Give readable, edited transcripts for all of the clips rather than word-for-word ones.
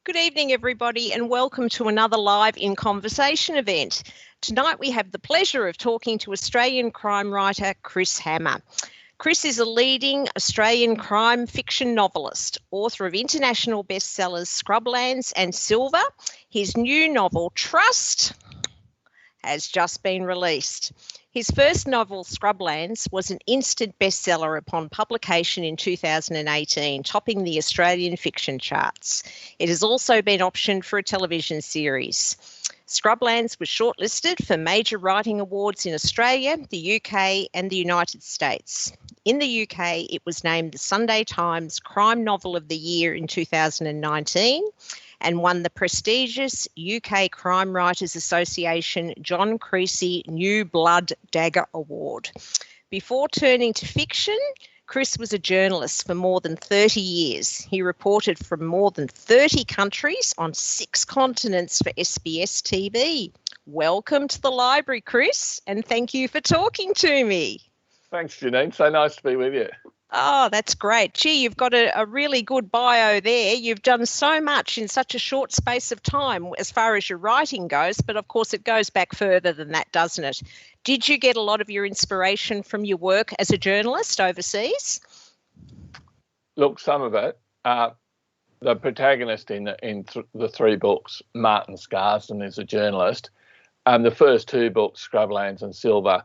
Good evening, everybody, and welcome to another Live in Conversation event. Tonight we have the pleasure of talking to Australian crime writer Chris Hammer. Chris is a leading Australian crime fiction novelist, author of international bestsellers Scrublands and Silver. His new novel, Trust, has just been released. His first novel, Scrublands, was an instant bestseller upon publication in 2018, topping the Australian fiction charts. It has also been optioned for a television series. Scrublands was shortlisted for major writing awards in Australia, the UK and the United States. In the UK, it was named the Sunday Times Crime Novel of the Year in 2019 and won the prestigious UK Crime Writers Association John Creasy New Blood Dagger Award. Before turning to fiction, Chris was a journalist for more than 30 years. He reported from more than 30 countries on 6 continents for SBS TV. Welcome to the library, Chris, and thank you for talking to me. Thanks, Janine. So nice to be with you. Oh, that's great. Gee, you've got a really good bio there. You've done so much in such a short space of time as far as your writing goes, but of course it goes back further than that, doesn't it? Did you get a lot of your inspiration from your work as a journalist overseas? Look, some of it. The protagonist in the 3 books, Martin Scarsden, is a journalist. The first 2 books, Scrublands and Silver,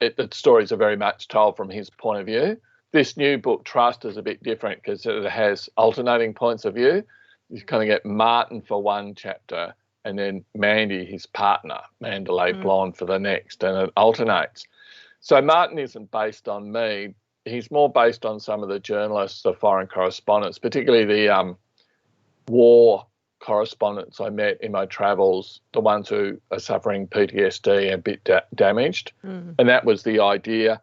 the stories are very much told from his point of view. This new book, Trust, is a bit different because it has alternating points of view. You kind of get Martin for one chapter and then Mandy, his partner, Mandalay Blonde, for the next, and it alternates. So Martin isn't based on me. He's more based on some of the journalists, the foreign correspondents, particularly the war correspondents I met in my travels, the ones who are suffering PTSD and a bit damaged. And that was the idea.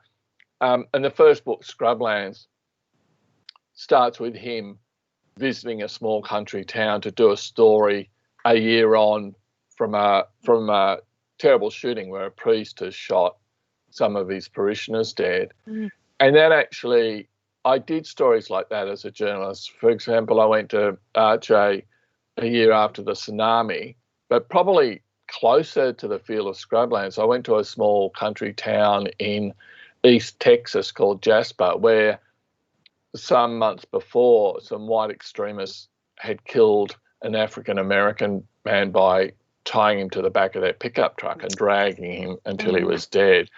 And the first book, Scrublands, starts with him visiting a small country town to do a story a year on from a terrible shooting where a priest has shot some of his parishioners dead. And that actually, I did stories like that as a journalist. For example, I went to RJ a year after the tsunami, but probably closer to the feel of Scrublands. I went to a small country town in East Texas called Jasper, where some months before some white extremists had killed an African-American man by tying him to the back of their pickup truck and dragging him until he was dead.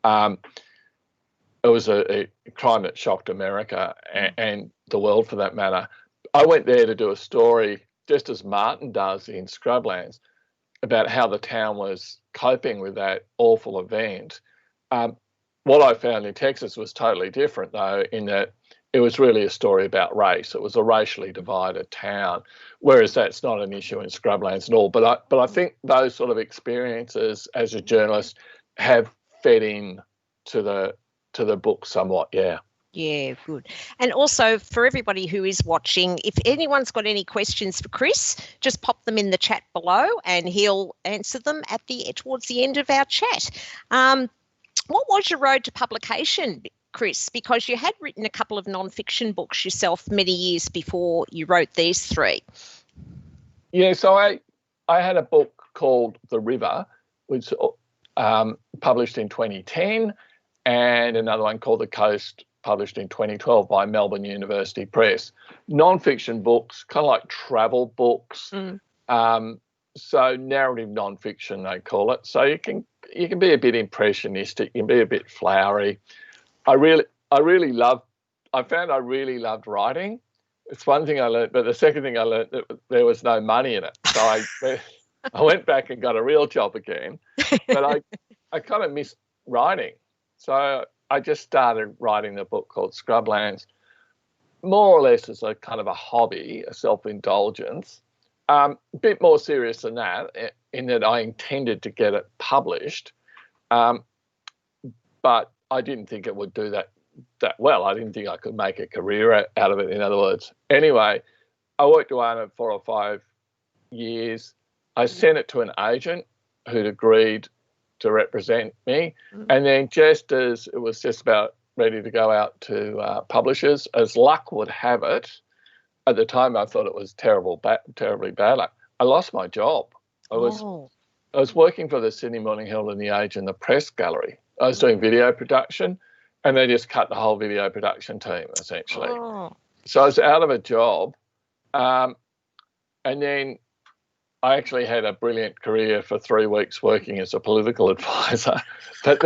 It was a crime that shocked America and the world for that matter. I went there to do a story, just as Martin does in Scrublands, about how the town was coping with that awful event. What I found in Texas was totally different, though, in that it was really a story about race. It was a racially divided town, whereas that's not an issue in Scrublands at all. But I think those sort of experiences as a journalist have fed in to the book somewhat, yeah. Yeah, good. And also for everybody who is watching, if anyone's got any questions for Chris, just pop them in the chat below and he'll answer them towards the end of our chat. What was your road to publication, Chris? Because you had written a couple of non-fiction books yourself many years before you wrote these 3. Yeah, so I had a book called The River, which published in 2010, and another one called The Coast, published in 2012 by Melbourne University Press. Non-fiction books, kind of like travel books. So narrative non-fiction, they call it. So you can be a bit impressionistic, you can be a bit flowery. I found I really loved writing. It's one thing I learned, but the second thing I learned, that there was no money in it. So I went back and got a real job again, but I kind of missed writing. So I just started writing the book called Scrublands, more or less as a kind of a hobby, a self-indulgence. A bit more serious than that, in that I intended to get it published, but I didn't think it would do that well. I didn't think I could make a career out of it, in other words. Anyway, I worked away on it 4 or 5 years. I sent it to an agent who'd agreed to represent me, and then just as it was just about ready to go out to publishers, as luck would have it, at the time I thought it was terribly bad luck. I lost my job. I was working for the Sydney Morning Herald and the Age in the press gallery. I was doing video production, and they just cut the whole video production team, essentially. Oh. So I was out of a job, and then I actually had a brilliant career for 3 weeks working as a political advisor. But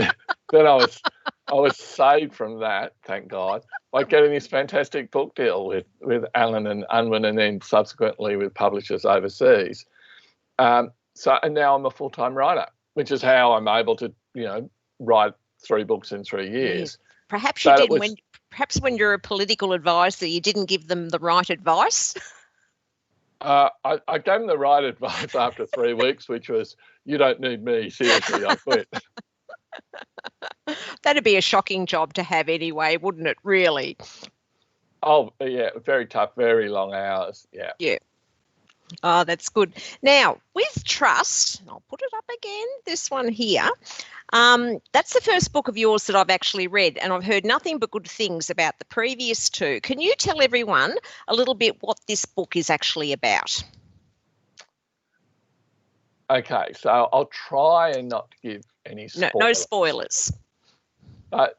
then I was saved from that, thank God, by getting this fantastic book deal with Allen and Unwin, and then subsequently with publishers overseas. And now I'm a full-time writer, which is how I'm able to, write 3 books in 3 years. Perhaps you didn't. Perhaps when you're a political advisor, you didn't give them the right advice. I gave them the right advice after 3 weeks, which was, "You don't need me. Seriously, I quit." That'd be a shocking job to have anyway, wouldn't it? Really? Oh yeah, very tough, very long hours. Yeah. Yeah. Oh, that's good. Now, with trust, I'll put it up again, this one here. That's the first book of yours that I've actually read, and I've heard nothing but good things about the previous 2. Can you tell everyone a little bit what this book is actually about? Okay, so I'll try and not give any spoilers. No spoilers. But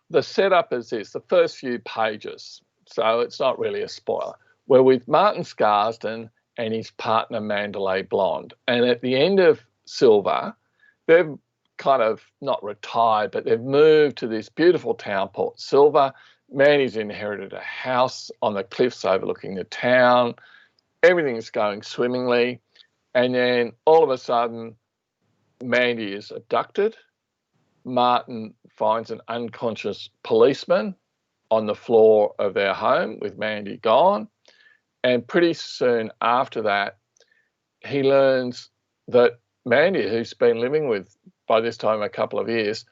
the setup is this, the first few pages, so it's not really a spoiler. We're with Martin Scarsden and his partner Mandalay Blonde. And at the end of Silver, they've kind of not retired, but they've moved to this beautiful town, Port Silver. Mandy's inherited a house on the cliffs overlooking the town. Everything's going swimmingly. And then all of a sudden, Mandy is abducted. Martin finds an unconscious policeman on the floor of their home with Mandy gone. And pretty soon after that, he learns that Mandy, who's been living with, by this time, a couple of years,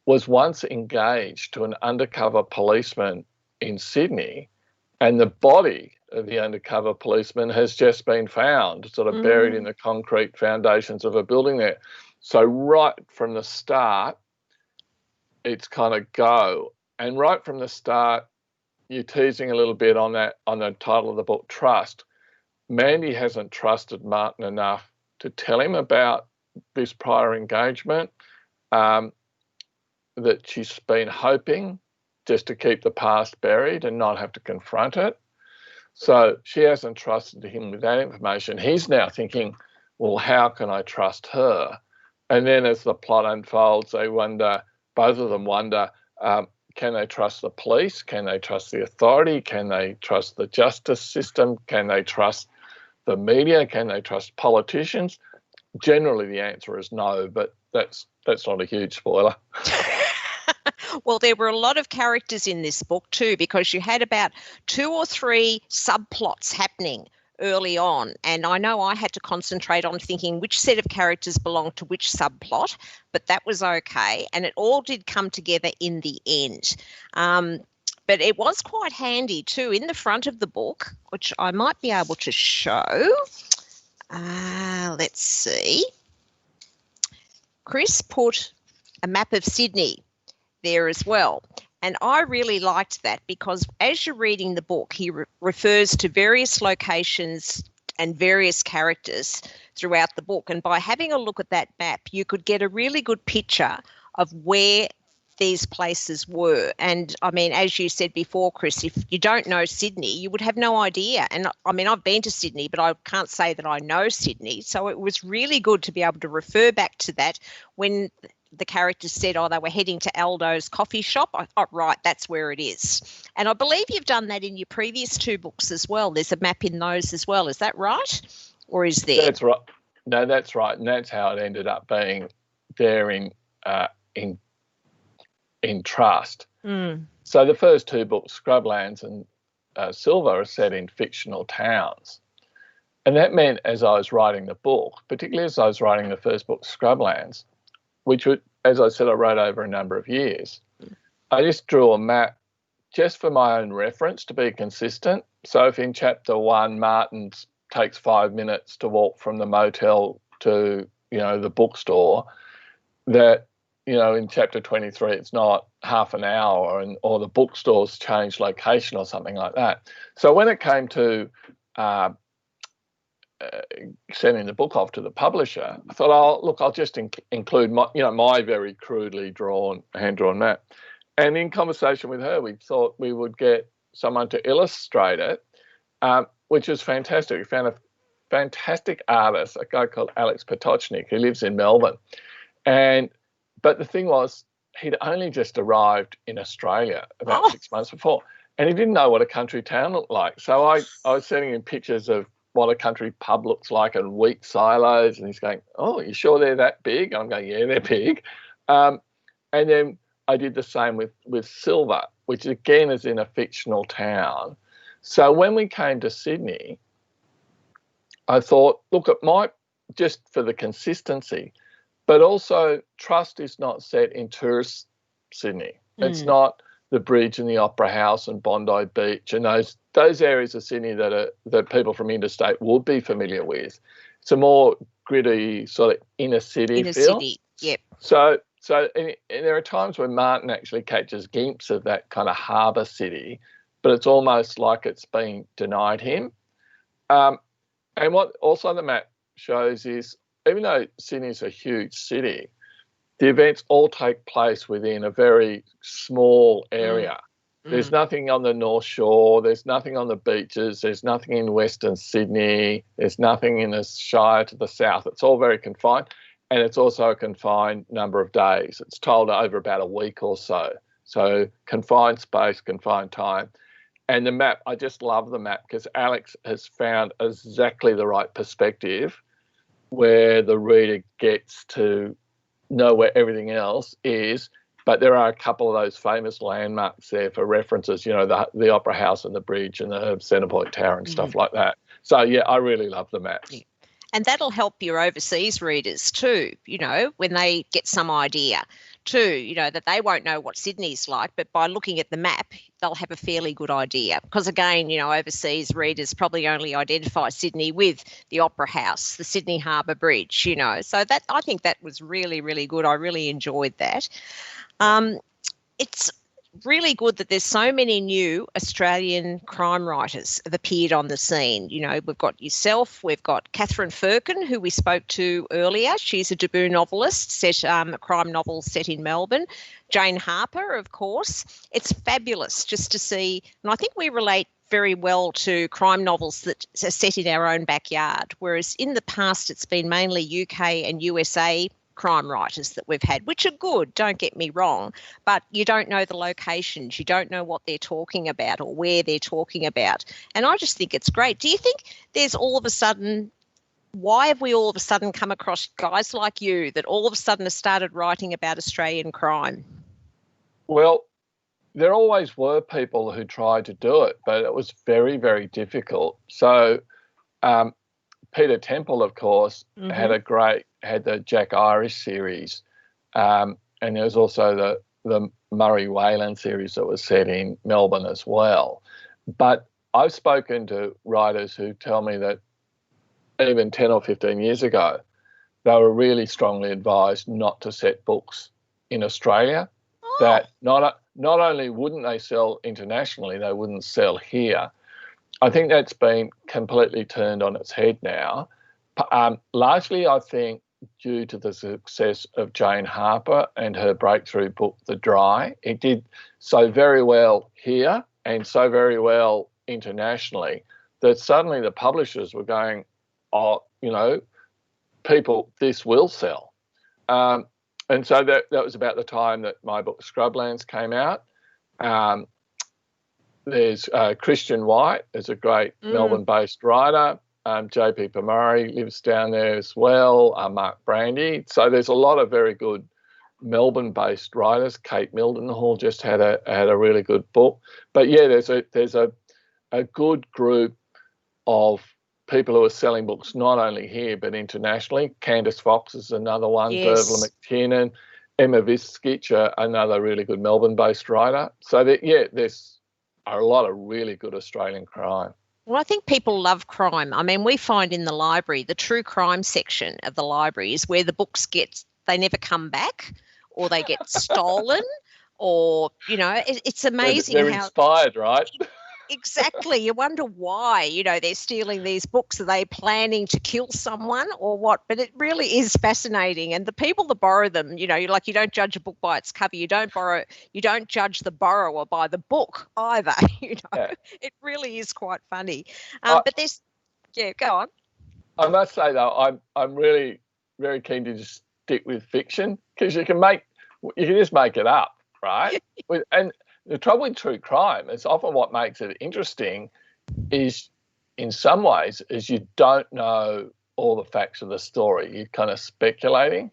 was once engaged to an undercover policeman in Sydney, and the body of the undercover policeman has just been found, sort of buried in the concrete foundations of a building there. So right from the start, it's kind of go. And right from the start, you're teasing a little bit on the title of the book, Trust. Mandy hasn't trusted Martin enough to tell him about this prior engagement, that she's been hoping just to keep the past buried and not have to confront it. So she hasn't trusted him with that information. He's now thinking, well, how can I trust her? And then as the plot unfolds, both of them wonder, can they trust the police? Can they trust the authority? Can they trust the justice system? Can they trust the media? Can they trust politicians? Generally, the answer is no, but that's not a huge spoiler. Well, there were a lot of characters in this book too, because you had about 2 or 3 subplots happening early on, and I know I had to concentrate on thinking which set of characters belonged to which subplot, but that was okay, and it all did come together in the end. But it was quite handy too in the front of the book, which I might be able to show. Let's see. Chris put a map of Sydney there as well. And I really liked that because as you're reading the book, he refers to various locations and various characters throughout the book. And by having a look at that map, you could get a really good picture of where these places were. And I mean, as you said before, Chris, if you don't know Sydney, you would have no idea. And I mean, I've been to Sydney, but I can't say that I know Sydney. So it was really good to be able to refer back to that when the characters said, they were heading to Aldo's coffee shop. Right, that's where it is. And I believe you've done that in your previous 2 books as well. There's a map in those as well. Is that right? Or is there? That's right. No, that's right. And that's how it ended up being there in Trust. So the first 2 books, Scrublands and Silver, are set in fictional towns. And that meant as I was writing the book, particularly as I was writing the first book, Scrublands, which, as I said, I wrote over a number of years, I just drew a map just for my own reference to be consistent. So if in chapter 1, Martin takes 5 minutes to walk from the motel to, the bookstore, that in chapter 23, it's not half an hour, or the bookstores change location or something like that. So when it came to sending the book off to the publisher, I thought, I'll just include my very crudely hand-drawn map. And in conversation with her, we thought we would get someone to illustrate it, which is fantastic. We found a fantastic artist, a guy called Alex Potocznik, who lives in Melbourne. But the thing was, he'd only just arrived in Australia about 6 months before, and he didn't know what a country town looked like. So I was sending him pictures of what a country pub looks like and wheat silos, and he's going, "Oh, you sure they're that big?" I'm going, "Yeah, they're big." And then I did the same with Silver, which again is in a fictional town. So when we came to Sydney, I thought, look, it might, just for the consistency, but also Trust is not set in tourist Sydney. It's not the bridge and the Opera House and Bondi Beach and those areas of Sydney that people from interstate would be familiar with. It's a more gritty sort of inner city feel. City, yep. So and there are times when Martin actually catches glimpses of that kind of harbour city, but it's almost like it's been denied him. And what also the map shows is, even though Sydney is a huge city, the events all take place within a very small area. There's nothing on the North Shore, there's nothing on the beaches, there's nothing in Western Sydney, there's nothing in the Shire to the south. It's all very confined, and it's also a confined number of days. It's told over about a week or so. So confined space, confined time. And the map, I just love the map because Alex has found exactly the right perspective where the reader gets to know where everything else is, but there are a couple of those famous landmarks there for references, the Opera House and the bridge and the Centrepoint Tower and stuff like that. So, yeah, I really love the maps. Yeah. And that'll help your overseas readers too, when they get some idea too, that they won't know what Sydney's like, but by looking at the map, they'll have a fairly good idea. Because again, overseas readers probably only identify Sydney with the Opera House, the Sydney Harbour Bridge, So that, I think that was really, really good. I really enjoyed that. It's really good that there's so many new Australian crime writers have appeared on the scene. We've got yourself, we've got Catherine Firkin, who we spoke to earlier. She's a debut novelist, a crime novel set in Melbourne. Jane Harper, of course. It's fabulous just to see, and I think we relate very well to crime novels that are set in our own backyard, whereas in the past it's been mainly UK and USA crime writers that we've had, which are good, don't get me wrong, but you don't know the locations, you don't know what they're talking about or where they're talking about. And I just think it's great. Do you think there's why have we all of a sudden come across guys like you that all of a sudden have started writing about Australian crime? Well, there always were people who tried to do it, but it was very, very difficult. So Peter Temple, of course, had the Jack Irish series, and there was also the Murray Whalen series that was set in Melbourne as well. But I've spoken to writers who tell me that even 10 or 15 years ago, they were really strongly advised not to set books in Australia, that not only wouldn't they sell internationally, they wouldn't sell here. I think that's been completely turned on its head now. Largely, I think, due to the success of Jane Harper and her breakthrough book, The Dry. It did so very well here and so very well internationally that suddenly the publishers were going, people, this will sell. And so that was about the time that my book Scrublands came out. There's Christian White, is a great Melbourne-based writer. JP Pomari lives down there as well, Mark Brandy. So there's a lot of very good Melbourne-based writers. Kate Mildenhall just had a really good book. But yeah, there's a good group of people who are selling books not only here but internationally. Candice Fox is another one. Yes. Dervla McTiernan, Emma Viskic, another really good Melbourne-based writer. So there's a lot of really good Australian crime. Well, I think people love crime. I mean, we find in the library, the true crime section of the library is where the books they never come back, or they get stolen, or, you know, it's amazing they're how inspired, right? exactly. You wonder why, you know, they're stealing these books. Are they planning to kill someone or what? But it really is fascinating. And the people that borrow them, you know, you don't judge a book by its cover. You don't judge the borrower by the book either. You know, Yeah. It really is quite funny. I- But there's, yeah, go on. I must say though, I'm really very keen to just stick with fiction, because you can just make it up, right? And the trouble with true crime is often what makes it interesting is, in some ways, is you don't know all the facts of the story. You're kind of speculating.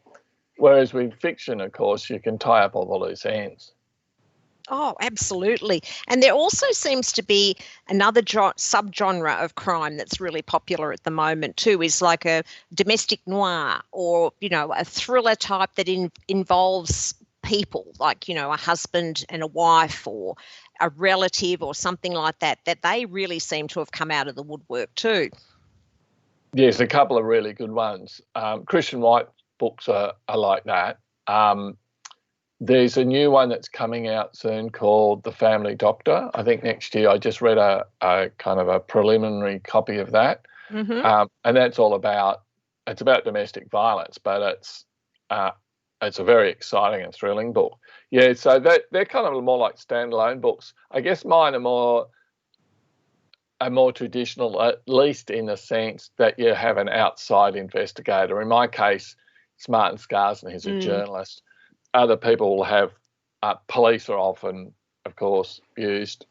Whereas with fiction, of course, you can tie up all the loose ends. Oh, absolutely. And there also seems to be another subgenre of crime that's really popular at the moment too, is like a domestic noir, or, you know, a thriller type that involves people, like, you know, a husband and a wife or a relative or something like that they really seem to have come out of the woodwork too. Yes, a couple of really good ones. Christian White books are like that. There's a new one that's coming out soon called The Family Doctor. I think next year. I just read a kind of a preliminary copy of that. Mm-hmm. And that's all about domestic violence, but it's a very exciting and thrilling book. Yeah, so they're kind of more like standalone books. I guess mine are more traditional, at least in the sense that you have an outside investigator. In my case, it's Martin Scarsden, who's a journalist. Other people will have police are often, of course, used.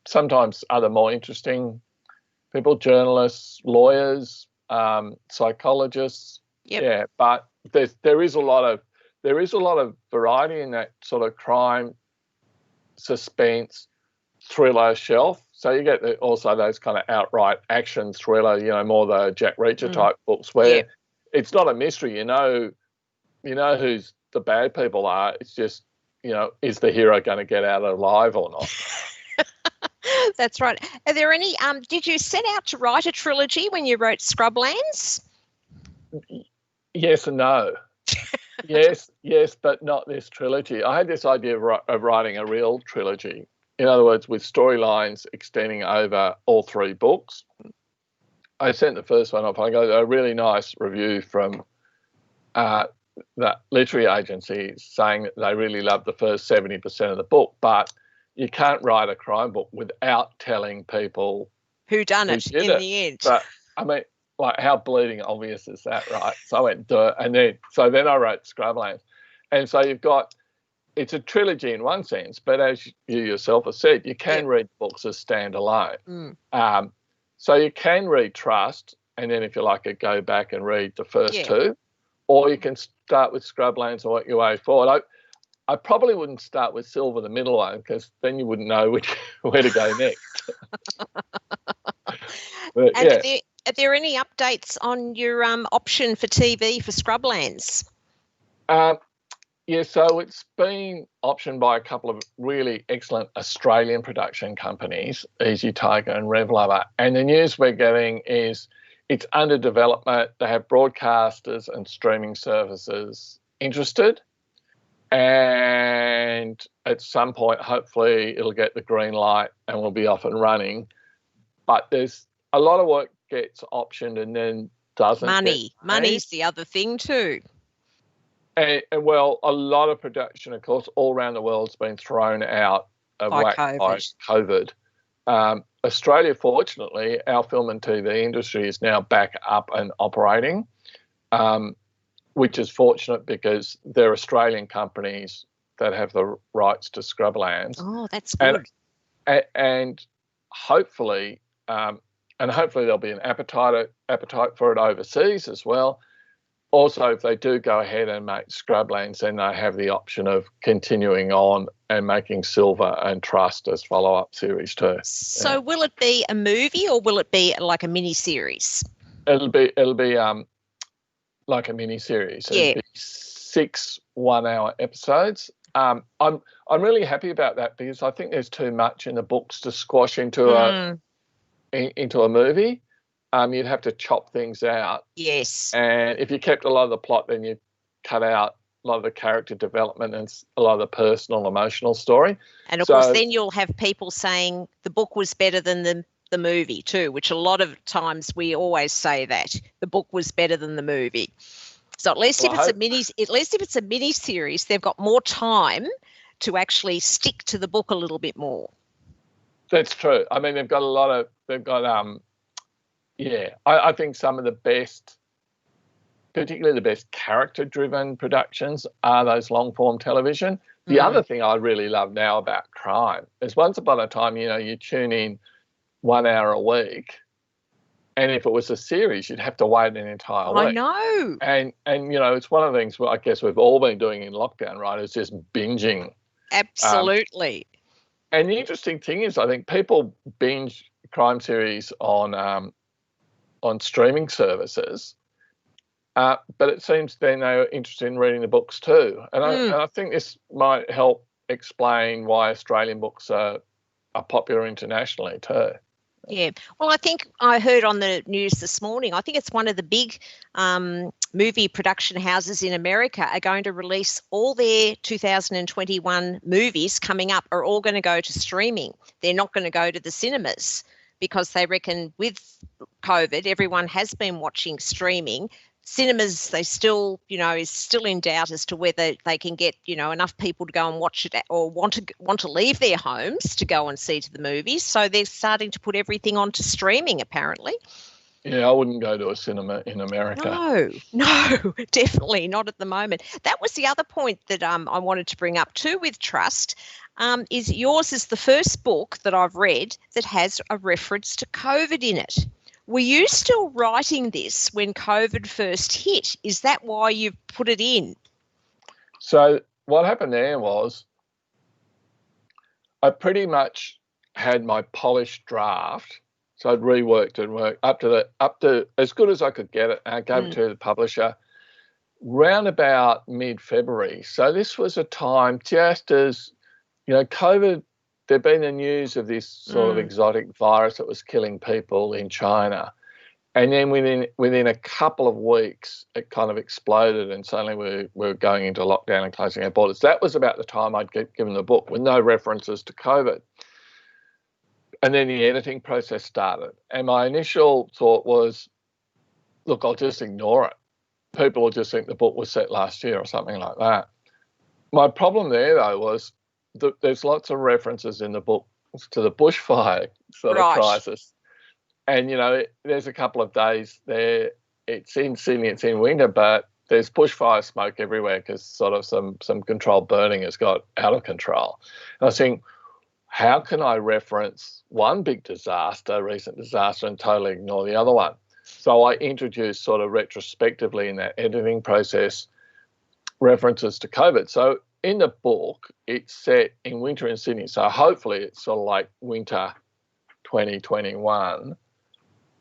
Sometimes other more interesting people, journalists, lawyers, psychologists. Yep. Yeah, but there is a lot of variety in that sort of crime, suspense, thriller shelf. So you get also those kind of outright action thriller, you know, more the Jack Reacher type books where it's not a mystery. You know who's the bad people are. It's just, you know, is the hero going to get out alive or not? That's right. Are there any? Did you set out to write a trilogy when you wrote Scrublands? Yes and no. yes, but not this trilogy. I had this idea of writing a real trilogy. In other words, with storylines extending over all three books. I sent the first one off. I got a really nice review from that literary agency saying that they really loved the first 70% of the book, but you can't write a crime book without telling people who done it in the end. But I mean, like, how bleeding obvious is that, right? So I went, duh, and then I wrote Scrublands. And so it's a trilogy in one sense, but as you yourself have said, you can read books as standalone. So you can read Trust, and then if you like it, go back and read the first two, or you can start with Scrublands and work your way forward. I probably wouldn't start with Silver, the middle one, because then you wouldn't know where to go next. But, and are there any updates on your option for TV for Scrublands? Yeah, so it's been optioned by a couple of really excellent Australian production companies, Easy Tiger and Rev Lover. And the news we're getting is it's under development. They have broadcasters and streaming services interested. And at some point, hopefully, it'll get the green light and we'll be off and running. But there's a lot of work gets optioned and then doesn't. Money's the other thing too. And well, a lot of production, of course, all around the world has been thrown out of whack by COVID. Australia, fortunately, our film and TV industry is now back up and operating, which is fortunate because they're Australian companies that have the rights to Scrublands. Oh, that's good. And hopefully, there'll be an appetite for it overseas as well. Also, if they do go ahead and make Scrublands, then they have the option of continuing on and making Silver and Trust as follow-up series too. So will it be a movie or will it be like a mini-series? It'll be like a mini-series. It'll be 6 1-hour episodes. I'm really happy about that because I think there's too much in the books to squash into a movie. You'd have to chop things out. Yes. And if you kept a lot of the plot, then you'd cut out lot of the character development and a lot of the personal, emotional story. And of course, then you'll have people saying the book was better than the movie too, which a lot of times we always say that the book was better than the movie. So at least if it's a mini series, they've got more time to actually stick to the book a little bit more. That's true. I mean, I think some of the best, particularly the best character-driven productions are those long-form television. The other thing I really love now about crime is once upon a time, you tune in 1 hour a week, and if it was a series, you'd have to wait an entire week. I know. And it's one of the things I guess we've all been doing in lockdown, right, is just binging. Absolutely. And the interesting thing is I think people binge crime series on streaming services, but it seems then they're interested in reading the books too. And I think this might help explain why Australian books are popular internationally too. Yeah. Well, I think I heard on the news this morning, I think it's one of the big movie production houses in America are going to release all their 2021 movies coming up are all going to go to streaming. They're not going to go to the cinemas because they reckon with COVID, everyone has been watching streaming. Cinemas, they still, is still in doubt as to whether they can get, enough people to go and watch it or want to leave their homes to go and see to the movies. So they're starting to put everything onto streaming, apparently. Yeah, I wouldn't go to a cinema in America. No, definitely not at the moment. That was the other point that I wanted to bring up too with Trust. Is yours is the first book that I've read that has a reference to COVID in it. Were you still writing this when COVID first hit? Is that why you've put it in? So what happened there was I pretty much had my polished draft. So I'd reworked and worked up to as good as I could get it. And I gave it to the publisher round about mid-February. So this was a time just as, COVID, there'd been the news of this sort of exotic virus that was killing people in China. And then within a couple of weeks, it kind of exploded and suddenly we were going into lockdown and closing our borders. That was about the time I'd given the book with no references to COVID. And then the editing process started. And my initial thought was, look, I'll just ignore it. People will just think the book was set last year or something like that. My problem there, though, was there's lots of references in the book to the bushfire sort of crisis. And, there's a couple of days there. It's in Sydney, it's in winter, but there's bushfire smoke everywhere because sort of some controlled burning has got out of control. And I was thinking, how can I reference one big disaster, recent disaster, and totally ignore the other one? So I introduced sort of retrospectively in that editing process references to COVID. So in the book, it's set in winter in Sydney. So hopefully it's sort of like winter 2021.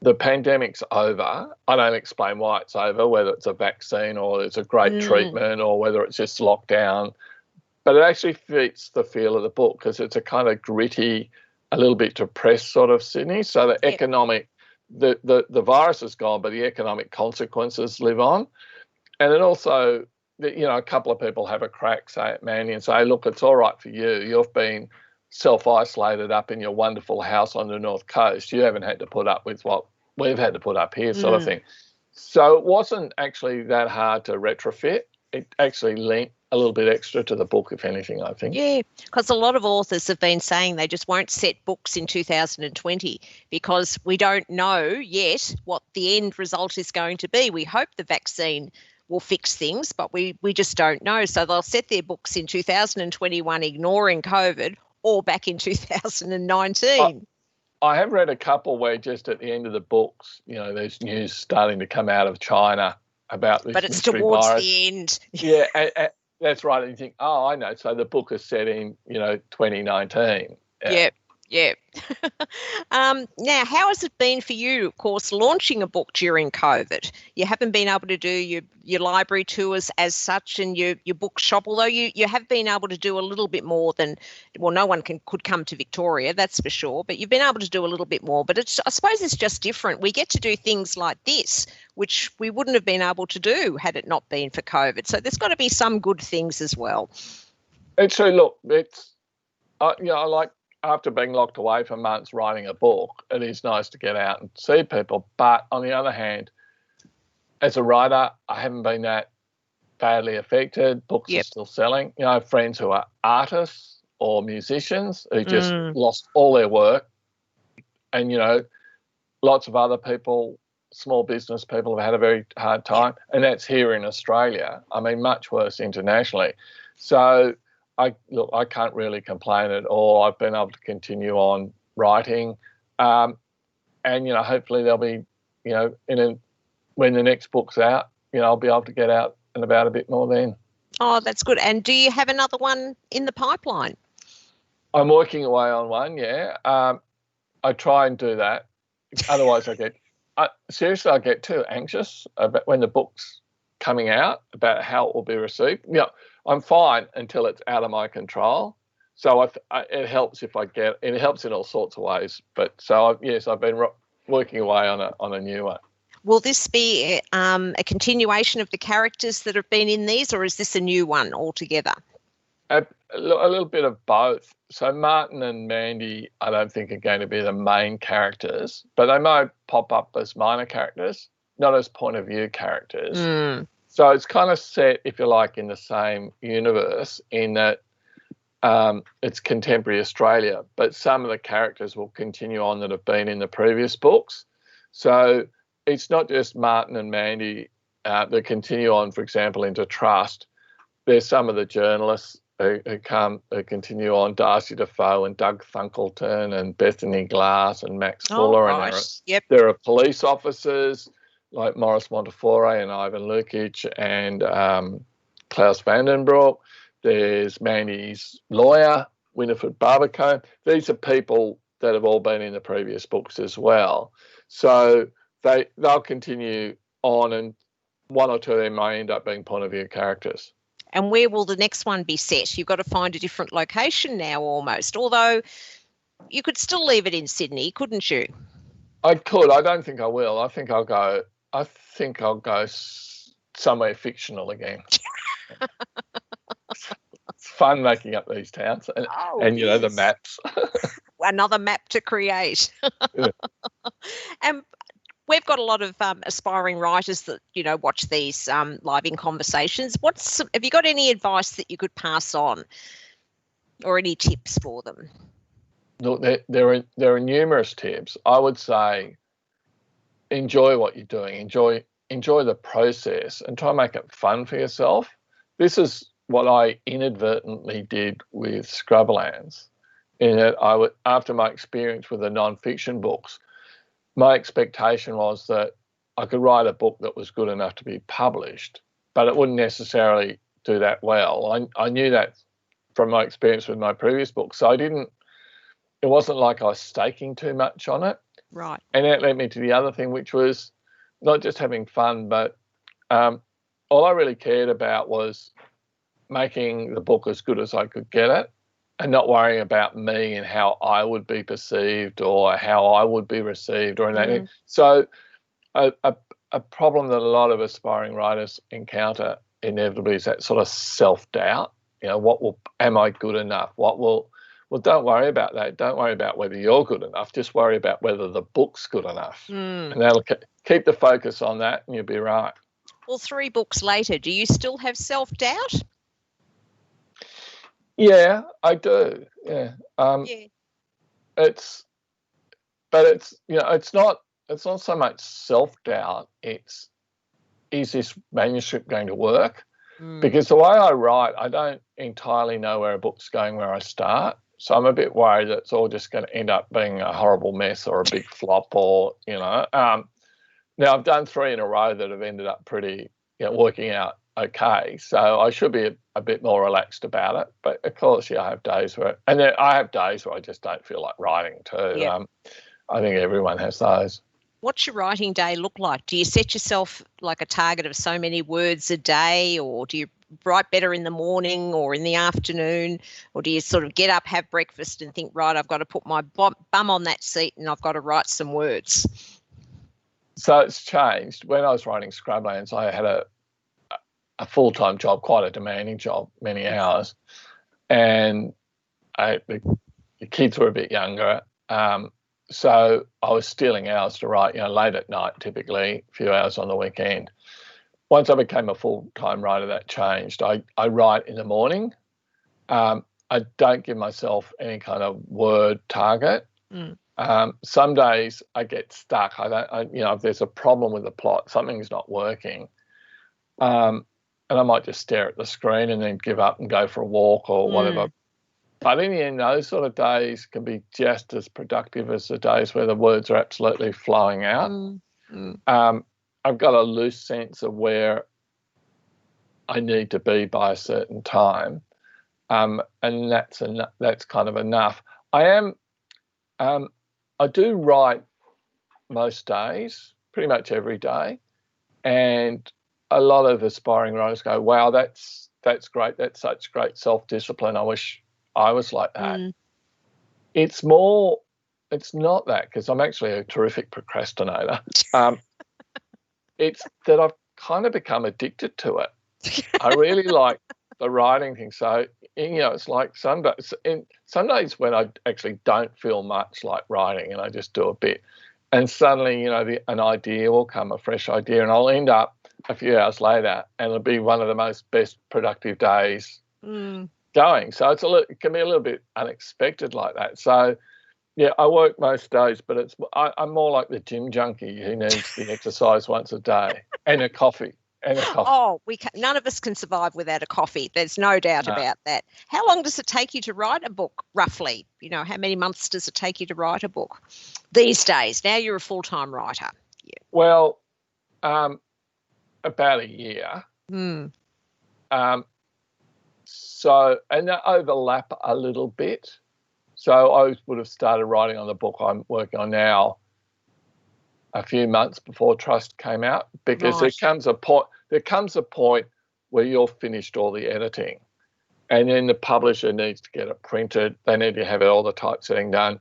The pandemic's over. I don't explain why it's over, whether it's a vaccine or it's a great treatment or whether it's just lockdown. But it actually fits the feel of the book because it's a kind of gritty, a little bit depressed sort of Sydney. So the economic, the virus is gone, but the economic consequences live on. And then also, a couple of people have a crack, say at Mandy, and say, look, it's all right for you. You've been self-isolated up in your wonderful house on the North Coast. You haven't had to put up with what we've had to put up here sort of thing. So it wasn't actually that hard to retrofit. It actually lent a little bit extra to the book, if anything, I think. Yeah, because a lot of authors have been saying they just won't set books in 2020 because we don't know yet what the end result is going to be. We hope the vaccine will fix things, but we just don't know. So they'll set their books in 2021 ignoring COVID or back in 2019. I have read a couple where just at the end of the books, there's news starting to come out of China about this. But it's towards virus. The end. Yeah, that's right. And you think, oh, I know. So the book is set in, 2019. Yeah. Yeah. Now, how has it been for you, of course, launching a book during COVID? You haven't been able to do your library tours as such and your bookshop, although you have been able to do a little bit more than, well, no one could come to Victoria, that's for sure, but you've been able to do a little bit more. But I suppose it's just different. We get to do things like this, which we wouldn't have been able to do had it not been for COVID. So there's got to be some good things as well. It's true. Look, I like, after being locked away for months writing a book, it is nice to get out and see people. But on the other hand, as a writer, I haven't been that badly affected. Books are still selling. I have friends who are artists or musicians who just lost all their work. And, lots of other people, small business people, have had a very hard time. And that's here in Australia. I mean, much worse internationally. So I can't really complain at all. I've been able to continue on writing, and hopefully there'll be, when the next book's out, I'll be able to get out and about a bit more then. Oh, that's good. And do you have another one in the pipeline? I'm working away on one. Yeah, I try and do that. Otherwise, I get too anxious about when the book's coming out, about how it will be received. I'm fine until it's out of my control. So it helps if it helps in all sorts of ways. But so I've been working away on a new one. Will this be a continuation of the characters that have been in these, or is this a new one altogether? A little bit of both. So Martin and Mandy, I don't think are going to be the main characters, but they might pop up as minor characters, not as point of view characters. So it's kind of set, if you like, in the same universe in that it's contemporary Australia, but some of the characters will continue on that have been in the previous books. So it's not just Martin and Mandy that continue on, for example, into Trust. There's some of the journalists who continue on, Darcy Defoe and Doug Thunkleton and Bethany Glass and Max Fuller. Gosh. And there are police officers like Morris Montefiore and Ivan Lukic and Klaus Vandenbroek. There's Mandy's lawyer, Winifred Barbacombe. These are people that have all been in the previous books as well. So they'll continue on, and one or two of them may end up being point of view characters. And where will the next one be set? You've got to find a different location now almost, although you could still leave it in Sydney, couldn't you? I could. I don't think I will. I think I'll go somewhere fictional again. It's fun making up these towns and the maps. Another map to create. Yeah. And we've got a lot of aspiring writers that, watch these live in conversations. Have you got any advice that you could pass on or any tips for them? Look, there are numerous tips. I would say enjoy what you're doing. Enjoy the process and try and make it fun for yourself. This is what I inadvertently did with Scrublands, in that after my experience with the non-fiction books, my expectation was that I could write a book that was good enough to be published, but it wouldn't necessarily do that well. I knew that from my experience with my previous book, so it wasn't like I was staking too much on it. Right. And that led me to the other thing, which was not just having fun, but all I really cared about was making the book as good as I could get it and not worrying about me and how I would be perceived or how I would be received or anything. So a problem that a lot of aspiring writers encounter inevitably is that sort of self-doubt. Am I good enough? Well, don't worry about that. Don't worry about whether you're good enough. Just worry about whether the book's good enough. And that'll keep the focus on that and you'll be right. Well, 3 books later, do you still have self-doubt? Yeah, I do. Yeah. It's not so much self-doubt. Is this manuscript going to work? Because the way I write, I don't entirely know where a book's going where I start. So I'm a bit worried that it's all just going to end up being a horrible mess or a big flop or. Now I've done 3 in a row that have ended up pretty, working out okay. So I should be a bit more relaxed about it. But of course, I have days where, and then I have days where I just don't feel like writing too. Yeah. I think everyone has those. What's your writing day look like? Do you set yourself like a target of so many words a day, or do you write better in the morning or in the afternoon, or do you sort of get up, have breakfast and think, right, I've got to put my bum on that seat and I've got to write some words? So it's changed. When I was writing Scrublands, I had a full-time job, quite a demanding job, many hours, and the kids were a bit younger. So I was stealing hours to write, late at night, typically, a few hours on the weekend. Once I became a full-time writer, that changed. I write in the morning. I don't give myself any kind of word target. Some days I get stuck. If there's a problem with the plot, something's not working, and I might just stare at the screen and then give up and go for a walk or whatever. But in the end, those sort of days can be just as productive as the days where the words are absolutely flowing out. I've got a loose sense of where I need to be by a certain time, and that's kind of enough. I do write most days, pretty much every day, and a lot of aspiring writers go, "Wow, that's great. That's such great self-discipline. I wish I was like that." It's not that, because I'm actually a terrific procrastinator. It's that I've kind of become addicted to it. I really like the writing thing. So, it's like some days when I actually don't feel much like writing and I just do a bit, and suddenly, an idea will come, a fresh idea, and I'll end up a few hours later and it'll be one of the most best productive days going. So it can be a little bit unexpected like that. So yeah, I work most days, but I'm more like the gym junkie who needs the exercise once a day and a coffee. Oh, none of us can survive without a coffee. There's no doubt about that. How long does it take you to write a book, roughly? How many months does it take you to write a book these days? Now you're a full-time writer. Yeah. Well, about a year. So, and they overlap a little bit. So I would have started writing on the book I'm working on now a few months before Trust came out, because there comes a point where you've finished all the editing, and then the publisher needs to get it printed. They need to have all the typesetting done.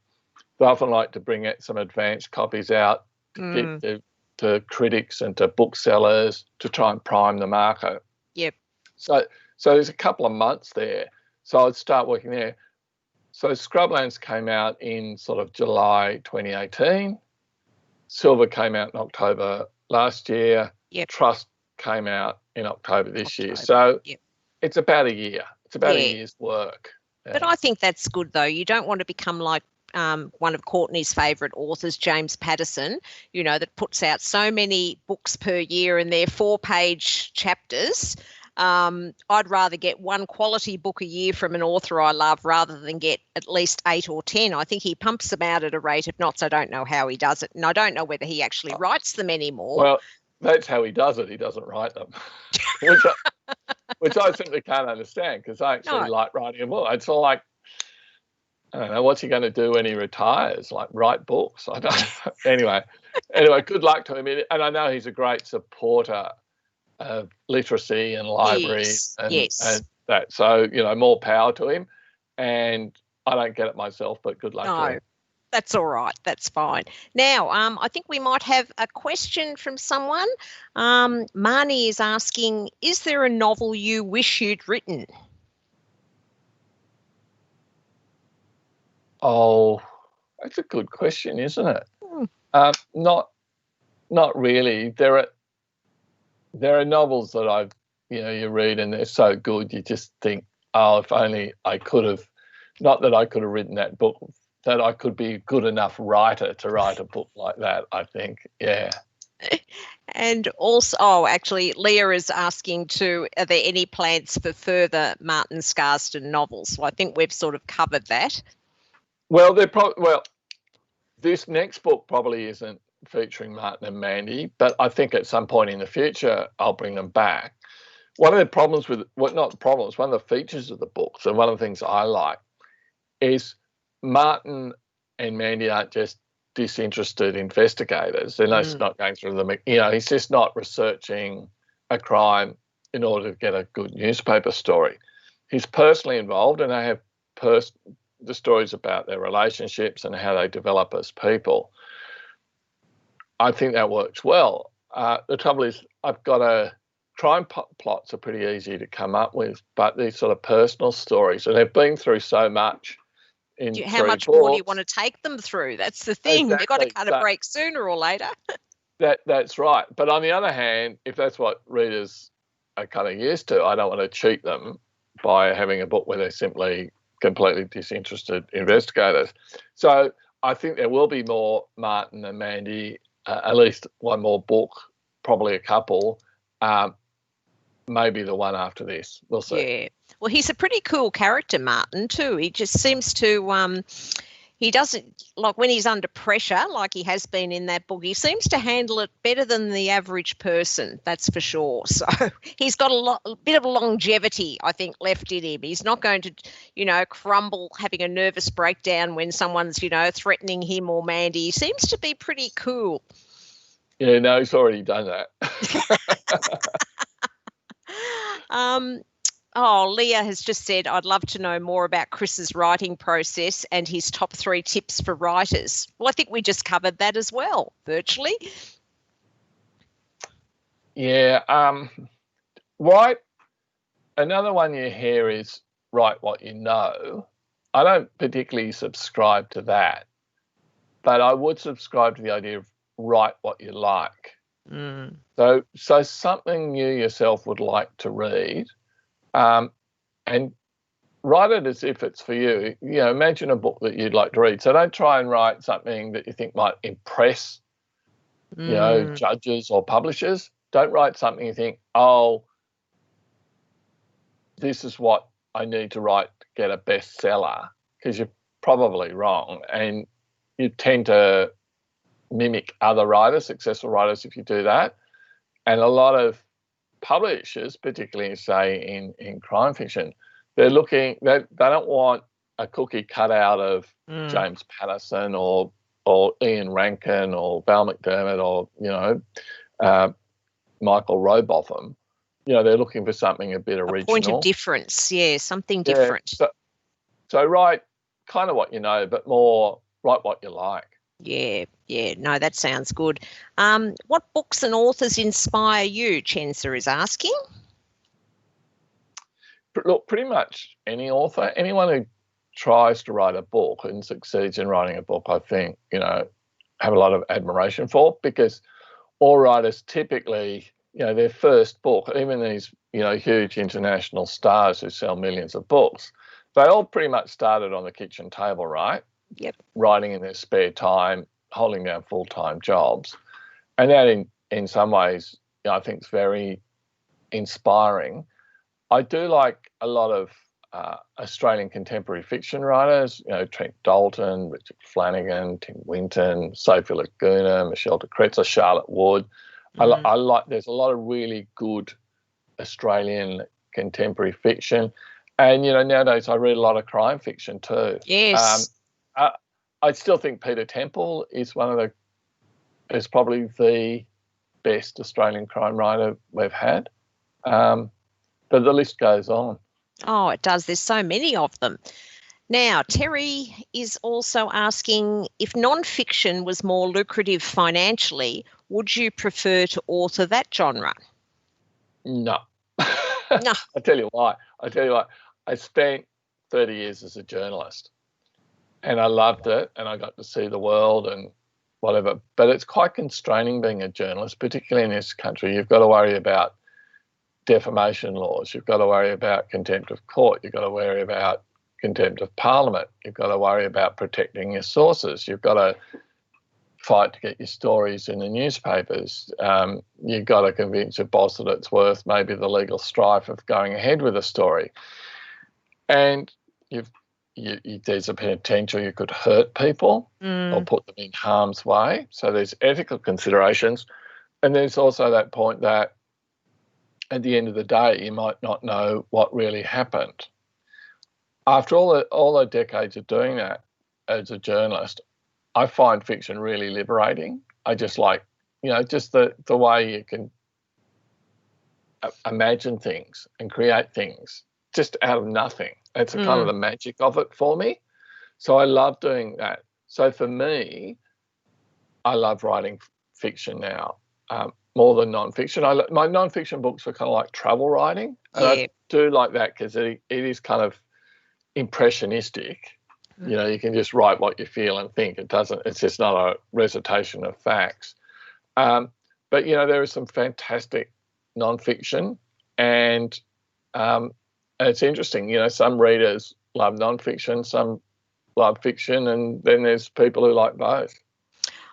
They often like to bring out some advanced copies out to give to critics and to booksellers to try and prime the market. Yep. So there's a couple of months there. So I'd start working there. So Scrublands came out in sort of July 2018. Silver came out in October last year. Yep. Trust came out in October this year. So it's about a year. It's about a year's work. Yeah. But I think that's good, though. You don't want to become like one of Courtney's favourite authors, James Patterson, that puts out so many books per year and they're 4-page chapters. I'd rather get one quality book a year from an author I love rather than get at least 8 or 10. I think he pumps them out at a rate of knots. I don't know how he does it, and I don't know whether he actually writes them anymore. Well, that's how he does it. He doesn't write them, which I simply can't understand, because I actually like writing a book. It's all like, I don't know, what's he going to do when he retires? Like write books? I don't know. Anyway, good luck to him. And I know he's a great supporter of literacy and libraries and that. So, more power to him. And I don't get it myself, but good luck to him. That's all right. That's fine. Now, I think we might have a question from someone. Mandy is asking, is there a novel you wish you'd written? Oh, that's a good question, isn't it? Not really. There are novels that you read and they're so good you just think, oh, if only I could have, not that I could have written that book, that I could be a good enough writer to write a book like that, I think. Yeah. And also, actually, Leah is asking too, are there any plans for further Martin Scarsden novels? So I think we've sort of covered that. Well, this next book probably isn't featuring Martin and Mandy, but I think at some point in the future I'll bring them back. one of the problems with, well, not the problems, one of the features of the books, and one of the things I like, is Martin and Mandy aren't just disinterested investigators. They're not going through them. He's just not researching a crime in order to get a good newspaper story. He's personally involved, and they have the stories about their relationships and how they develop as people. I think that works well. The trouble is, I've got crime plots are pretty easy to come up with, but these sort of personal stories, and they've been through so much. How much more do you want to take them through? That's the thing. Exactly. They've got to cut a break sooner or later. That's right. But on the other hand, if that's what readers are kind of used to, I don't want to cheat them by having a book where they're simply completely disinterested investigators. So I think there will be more Martin and Mandy, at least one more book, probably a couple, maybe the one after this. We'll see. Yeah. Well, he's a pretty cool character, Martin, too. He just seems to, he doesn't, like when he's under pressure, like he has been in that book, he seems to handle it better than the average person, that's for sure. So he's got a bit of longevity, I think, left in him. He's not going to, crumble, having a nervous breakdown when someone's, threatening him or Mandy. He seems to be pretty cool. Yeah, no, he's already done that. Leah has just said, I'd love to know more about Chris's writing process and his top 3 tips for writers. Well, I think we just covered that as well, virtually. Yeah. Another one you hear is write what you know. I don't particularly subscribe to that, but I would subscribe to the idea of write what you like. So something you yourself would like to read, and write it as if it's for you. Imagine a book that you'd like to read. So don't try and write something that you think might impress, judges or publishers. Don't write something you think, oh, this is what I need to write to get a bestseller, because you're probably wrong, and you tend to mimic other writers, successful writers, if you do that. And a lot of publishers, particularly say in crime fiction, they don't want a cookie cut out of James Patterson or Ian Rankin or Val McDermid or Michael Rowbotham. They're looking for something a bit original. Point of difference, yeah, something different. So write kind of what you know, but more write what you like. Yeah, no, that sounds good. What books and authors inspire you, Chenza is asking? Look, pretty much any author, anyone who tries to write a book and succeeds in writing a book, I think, have a lot of admiration for, because all writers typically, their first book, even these, huge international stars who sell millions of books, they all pretty much started on the kitchen table, right? Yep. Writing in their spare time, holding down full-time jobs. And that in some ways, I think is very inspiring. I do like a lot of Australian contemporary fiction writers, Trent Dalton, Richard Flanagan, Tim Winton, Sophie Laguna, Michelle de Kretser, Charlotte Wood. I like, there's a lot of really good Australian contemporary fiction. And, nowadays I read a lot of crime fiction too. Yes. I still think Peter Temple is probably the best Australian crime writer we've had. But the list goes on. Oh, it does. There's so many of them. Now, Terry is also asking, if nonfiction was more lucrative financially, would you prefer to author that genre? No. No. I tell you why. I spent 30 years as a journalist and I loved it and I got to see the world and whatever. But it's quite constraining being a journalist, particularly in this country. You've got to worry about defamation laws. You've got to worry about contempt of court. You've got to worry about contempt of parliament. You've got to worry about protecting your sources. You've got to fight to get your stories in the newspapers. You've got to convince your boss that it's worth maybe the legal strife of going ahead with a story. And there's a potential you could hurt people or put them in harm's way. So there's ethical considerations. And there's also that point that at the end of the day, you might not know what really happened. After all the decades of doing that as a journalist, I find fiction really liberating. I just like, just the way you can imagine things and create things just out of nothing. It's kind of the magic of it for me. So I love doing that. So for me, I love writing fiction now, more than nonfiction. My nonfiction books are kind of like travel writing, and I do like that because it is kind of impressionistic. You can just write what you feel and think. It's just not a recitation of facts. But there is some fantastic nonfiction, and it's interesting. Some readers love nonfiction, some love fiction, and then there's people who like both.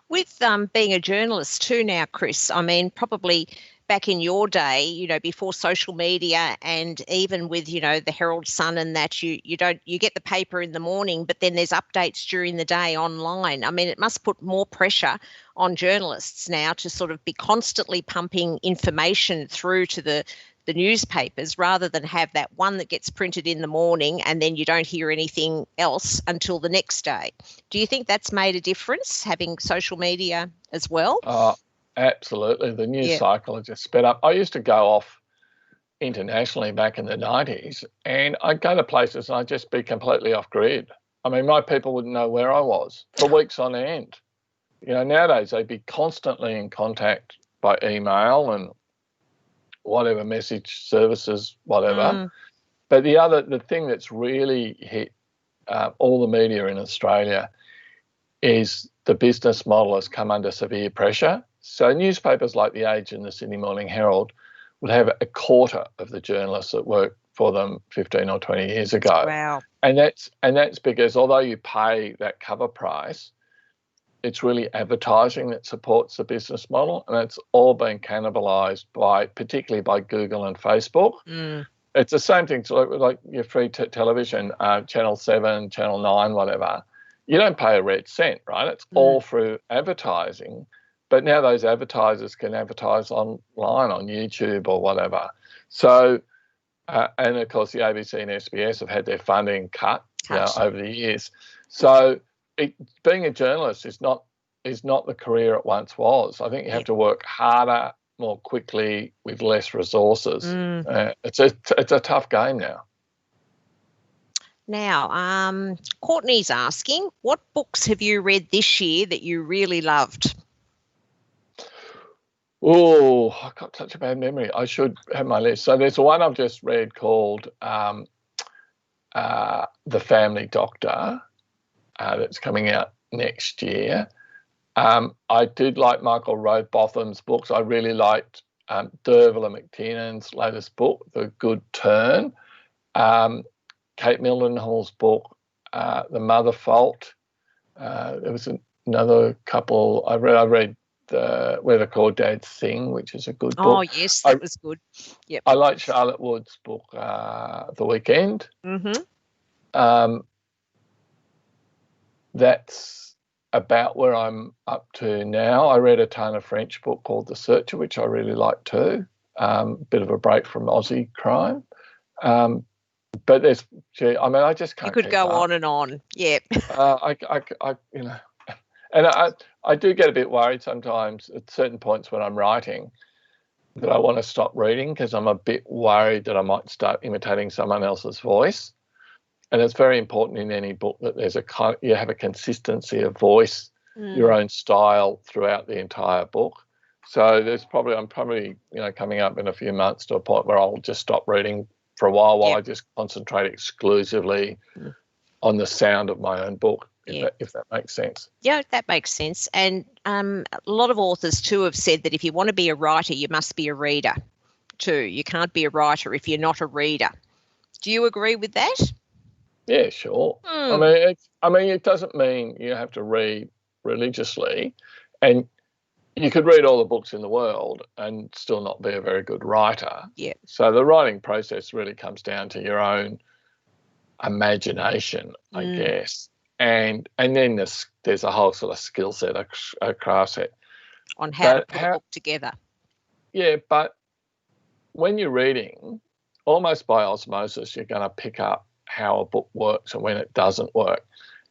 With being a journalist too now, Chris, I mean, probably back in your day, before social media, and even with, the Herald Sun and that, you get the paper in the morning, but then there's updates during the day online. I mean, it must put more pressure on journalists now to sort of be constantly pumping information through to the newspapers, rather than have that one that gets printed in the morning and then you don't hear anything else until the next day. Do you think that's made a difference, having social media as well? Absolutely. The news cycle has just sped up. I used to go off internationally back in the 90s, and I'd go to places and I'd just be completely off grid. I mean, my people wouldn't know where I was for weeks on end. Nowadays they'd be constantly in contact by email and whatever message services, whatever. But the thing that's really hit all the media in Australia is the business model has come under severe pressure. So newspapers like The Age and the Sydney Morning Herald would have a quarter of the journalists that worked for them 15 or 20 years ago. Wow. And that's because although you pay that cover price, it's really advertising that supports the business model, and it's all been cannibalised particularly by Google and Facebook. It's the same thing to like your free television, Channel 7, Channel 9, whatever. You don't pay a red cent, right? It's all through advertising. But now those advertisers can advertise online on YouTube or whatever. So, and of course the ABC and SBS have had their funding cut over the years. So being a journalist is not the career it once was. I think you have to work harder, more quickly, with less resources. It's a tough game now. Now, Courtney's asking, what books have you read this year that you really loved? Oh, I've got such a bad memory. I should have my list. So there's one I've just read called The Family Doctor that's coming out next year. I did like Michael Rowbotham's books. I really liked Derville and McTiernan's latest book, The Good Turn. Kate Mildenhall's book, The Mother Fault. There was another couple I read Where the Crawdads Sing, which is a good book. Oh, yes, that was good. Yep. I like Charlotte Wood's book, The Weekend. That's about where I'm up to now. I read a Tana French book called The Searcher, which I really like too. Bit of a break from Aussie crime. But I just can't. You could go on and on. Yeah. And I do get a bit worried sometimes at certain points when I'm writing that I want to stop reading because I'm a bit worried that I might start imitating someone else's voice. And it's very important in any book that you have a consistency of voice, your own style throughout the entire book. So I'm probably coming up in a few months to a point where I'll just stop reading for a while I just concentrate exclusively on the sound of my own book, if that makes sense. Yeah, that makes sense. And a lot of authors too have said that if you want to be a writer, you must be a reader too. You can't be a writer if you're not a reader. Do you agree with that? Yeah, sure. I mean, it doesn't mean you have to read religiously, and you could read all the books in the world and still not be a very good writer. Yeah. So the writing process really comes down to your own imagination, I guess, and then there's a whole sort of skill set, a craft set on how to put a book together. Yeah, but when you're reading, almost by osmosis, you're going to pick up how a book works and when it doesn't work.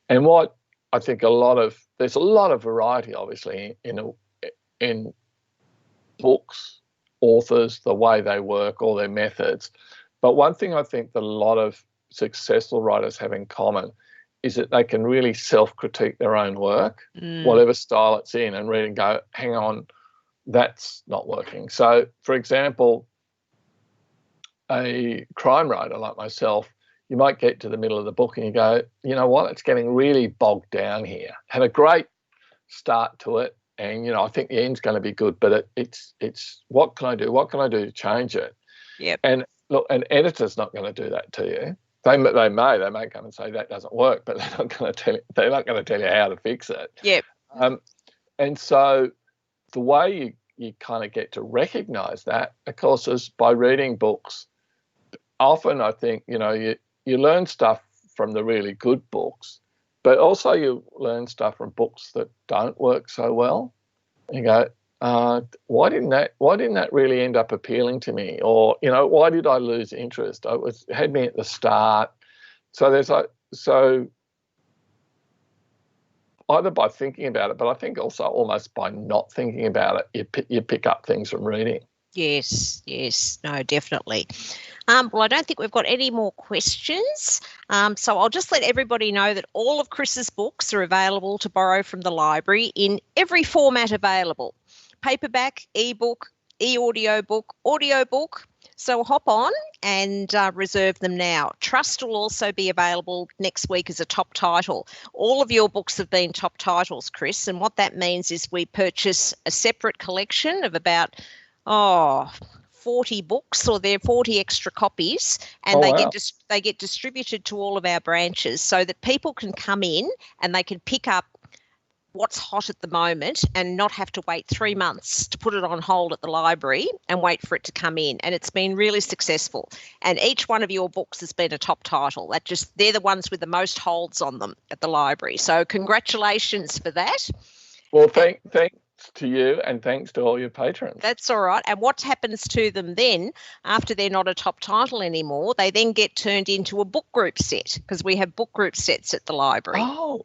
And what I think there's a lot of variety, obviously, in books, authors, the way they work, all their methods. But one thing I think that a lot of successful writers have in common is that they can really self-critique their own work, whatever style it's in, and read and go, hang on, that's not working. So, for example, a crime writer like myself, you might get to the middle of the book and you go, you know what, it's getting really bogged down here. Had a great start to it, and, you know, I think the end's going to be good, but it's what can I do? What can I do to change it? Yep. And look, an editor's not going to do that to you. They may come and say that doesn't work, but they're not going to tell you how to fix it. Yep. And so the way you kind of get to recognise that, of course, is by reading books. Often I think, you know, you learn stuff from the really good books, but also you learn stuff from books that don't work so well. You go, why didn't that really end up appealing to me? Or, you know, why did I lose interest? It had me at the start. So either by thinking about it, but I think also almost by not thinking about it, you pick up things from reading. Yes, no, definitely. Well, I don't think we've got any more questions. So I'll just let everybody know that all of Chris's books are available to borrow from the library in every format available: paperback, ebook, e-audiobook, audiobook. So hop on and reserve them now. Trust will also be available next week as a top title. All of your books have been top titles, Chris, and what that means is we purchase a separate collection of about 40 books, or there are 40 extra copies, and they get distributed to all of our branches so that people can come in and they can pick up what's hot at the moment and not have to wait 3 months to put it on hold at the library and wait for it to come in. And it's been really successful. And each one of your books has been a top title. They're the ones with the most holds on them at the library. So congratulations for that. Well, thanks to you, and thanks to all your patrons. That's all right. And what happens to them then, after they're not a top title anymore, they then get turned into a book group set, because we have book group sets at the library. Oh.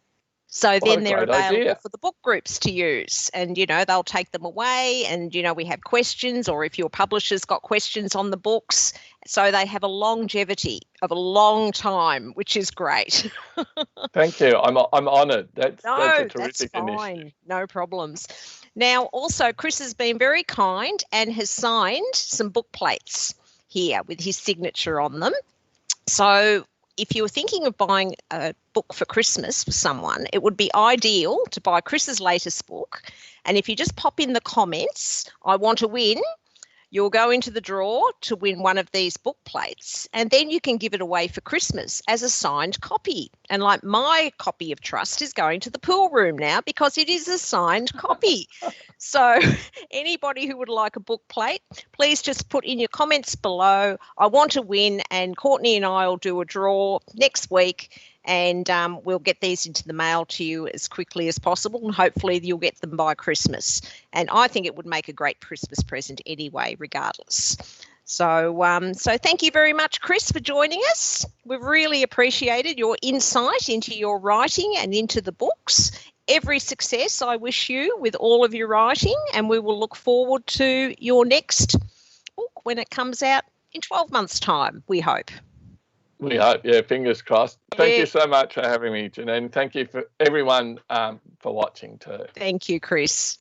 So then they're available for the book groups to use, and, you know, they'll take them away, and, you know, we have questions, or if your publisher's got questions on the books, so they have a longevity of a long time, which is great. Thank you. I'm honoured. That's a terrific fine. initiative. No problems. Now, also, Chris has been very kind and has signed some book plates here with his signature on them. So if you were thinking of buying a book for Christmas for someone, it would be ideal to buy Chris's latest book. And if you just pop in the comments, I want to win, you'll go into the draw to win one of these book plates, and then you can give it away for Christmas as a signed copy. And like my copy of Trust is going to the pool room now because it is a signed copy. So anybody who would like a book plate, please just put in your comments below, I want to win, and Courtney and I will do a draw next week, and we'll get these into the mail to you as quickly as possible, and hopefully you'll get them by Christmas. And I think it would make a great Christmas present anyway, regardless. So thank you very much, Chris, for joining us. We've really appreciated your insight into your writing and into the books. Every success I wish you with all of your writing, and we will look forward to your next book when it comes out in 12 months' time, we hope. We hope, yeah, fingers crossed. Thank you so much for having me, Janine. Thank you for everyone for watching too. Thank you, Chris.